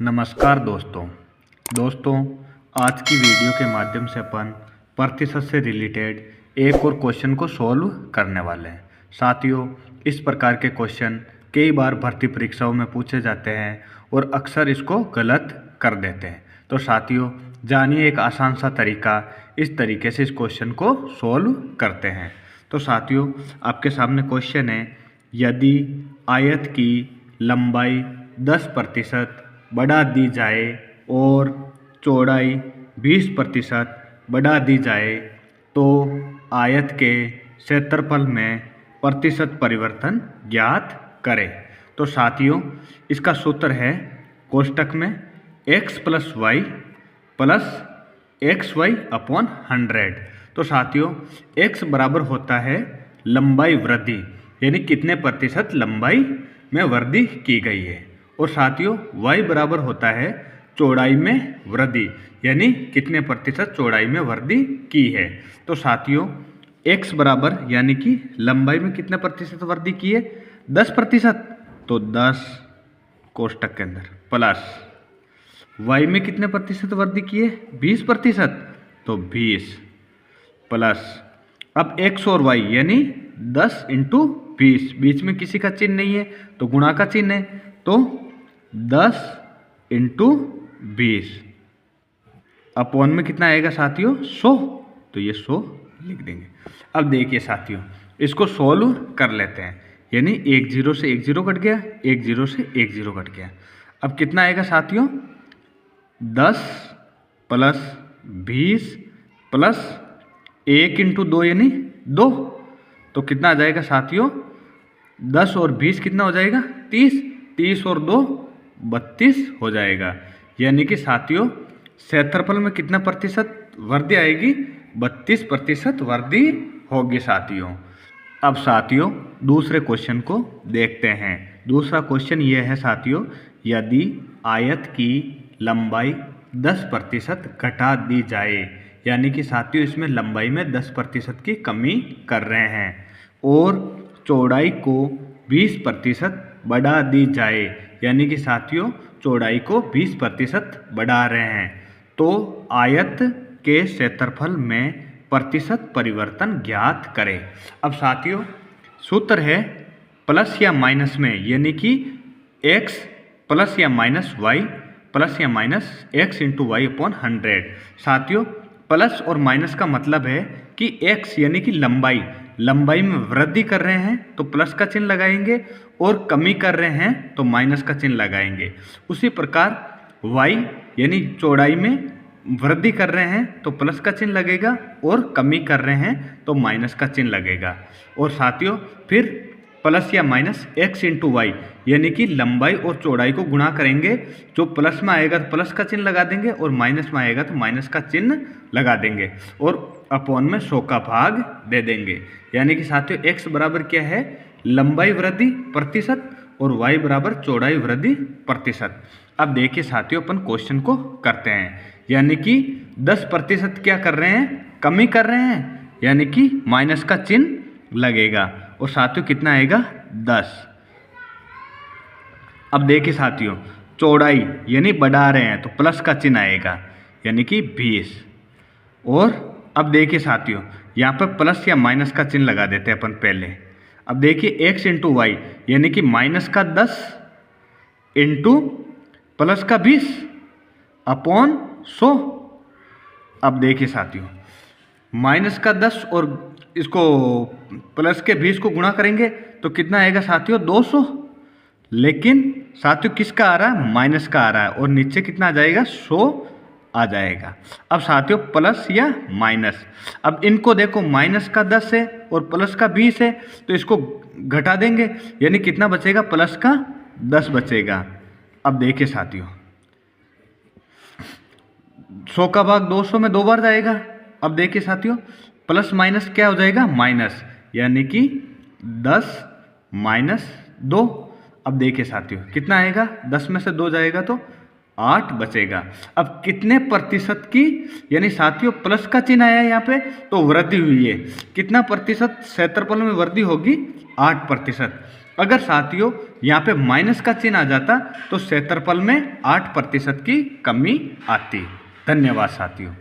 नमस्कार दोस्तों आज की वीडियो के माध्यम से अपन प्रतिशत से रिलेटेड एक और क्वेश्चन को सॉल्व करने वाले हैं। साथियों, इस प्रकार के क्वेश्चन कई बार भर्ती परीक्षाओं में पूछे जाते हैं और अक्सर इसको गलत कर देते हैं। तो साथियों, जानिए एक आसान सा तरीका, इस तरीके से इस क्वेश्चन को सॉल्व करते हैं। तो साथियों, आपके सामने क्वेश्चन है, यदि आयत की लंबाई 10% बढ़ा दी जाए और चौड़ाई 20% बढ़ा दी जाए तो आयत के क्षेत्रफल में प्रतिशत परिवर्तन ज्ञात करें। तो साथियों, इसका सूत्र है कोष्टक में x + y + xy अपॉन 100। तो साथियों, x बराबर होता है लंबाई वृद्धि, यानी कितने प्रतिशत लंबाई में वृद्धि की गई है, और साथियों y बराबर होता है चौड़ाई में वृद्धि, यानी कितने प्रतिशत चौड़ाई में वृद्धि की है। तो साथियों, x बराबर यानी कि लंबाई में कितने प्रतिशत वृद्धि की है, 10%, तो 10 कोष्टक के अंदर प्लस y में कितने प्रतिशत वृद्धि की है, 20%, तो 20 प्लस अब x और y यानी 10 × 20, बीच में किसी का चिन्ह नहीं है तो गुणा का चिन्ह है, तो 10 × 20 अपॉन में कितना आएगा साथियों, 100, तो ये 100 लिख देंगे। अब देखिए साथियों, इसको सॉल्व कर लेते हैं, यानी 1 0 से 1 0 कट गया, 1 0 से 1 0 कट गया। अब कितना आएगा साथियों, 10 + 20 + 1 × 2 यानी 2, तो कितना आ जाएगा साथियों, 10 और 20 कितना हो जाएगा, 30, 30 और 2 32 हो जाएगा। यानी कि साथियों क्षेत्रफल में कितना प्रतिशत वृद्धि आएगी, 32% वृद्धि होगी साथियों। अब साथियों दूसरे क्वेश्चन को देखते हैं। दूसरा क्वेश्चन ये है साथियों, यदि आयत की लंबाई 10% घटा दी जाए, यानी कि साथियों इसमें लंबाई में 10% की कमी कर रहे हैं और चौड़ाई को 20% बढ़ा दी जाए, यानी कि साथियों चौड़ाई को 20% बढ़ा रहे हैं, तो आयत के क्षेत्रफल में प्रतिशत परिवर्तन ज्ञात करें। अब साथियों सूत्र है प्लस या माइनस में, यानी कि x + या -y + या -x × y अपॉन 100। साथियों प्लस और माइनस का मतलब है कि x यानी कि लंबाई में वृद्धि कर रहे हैं तो प्लस का चिन्ह लगाएंगे, और कमी कर रहे हैं तो माइनस का चिन्ह लगाएंगे। उसी प्रकार y यानी चौड़ाई में वृद्धि कर रहे हैं तो प्लस का चिन्ह लगेगा, और कमी कर रहे हैं तो माइनस का चिन्ह लगेगा। और साथियों फिर प्लस या माइनस x × y यानी कि लंबाई और चौड़ाई को गुणा करेंगे, जो प्लस में आएगा तो प्लस का चिन्ह लगा देंगे, और माइनस में आएगा तो माइनस का चिन्ह लगा देंगे, और अपॉन में 100 का भाग दे देंगे। यानी कि साथियों x बराबर क्या है, लंबाई वृद्धि प्रतिशत, और y बराबर चौड़ाई वृद्धि प्रतिशत। अब देखिए साथियों अपन क्वेश्चन को करते हैं, यानी कि 10% क्या कर रहे हैं, कमी कर रहे हैं, यानी कि माइनस का चिन्ह लगेगा, और साथियों कितना आएगा, 10। अब देखिए साथियों चौड़ाई यानी बढ़ा रहे हैं तो प्लस का चिन्ह आएगा, यानी कि 20। और अब देखिए साथियों यहाँ पर प्लस या माइनस का चिन्ह लगा देते हैं अपन पहले। अब देखिए x × y यानी कि -10 × +20 अपॉन 100। अब देखिए साथियों -10 और इसको प्लस के 20 को गुणा करेंगे तो कितना आएगा साथियों, 200। लेकिन साथियों किसका आ रहा है, माइनस का आ रहा है, और नीचे कितना आ जाएगा, 100 आ जाएगा। अब साथियों प्लस या माइनस, अब इनको देखो माइनस का 10 है और प्लस का 20 है, तो इसको घटा देंगे, यानी कितना बचेगा, प्लस का 10 बचेगा। अब देखिए साथियों 100 का भाग 200 में 2 बार जाएगा। अब देखिए साथियों प्लस माइनस क्या हो जाएगा, माइनस, यानी कि 10 - 2। अब देखिए साथियों कितना आएगा, 10 में से 2 जाएगा तो 8 बचेगा। अब कितने प्रतिशत की, यानी साथियों प्लस का चिन्ह आया यहाँ पे तो वृद्धि हुई है, कितना प्रतिशत क्षेत्रफल में वृद्धि होगी, 8%। अगर साथियों यहाँ पे माइनस का चिन्ह आ जाता तो क्षेत्रफल में 8% की कमी आती। धन्यवाद साथियों।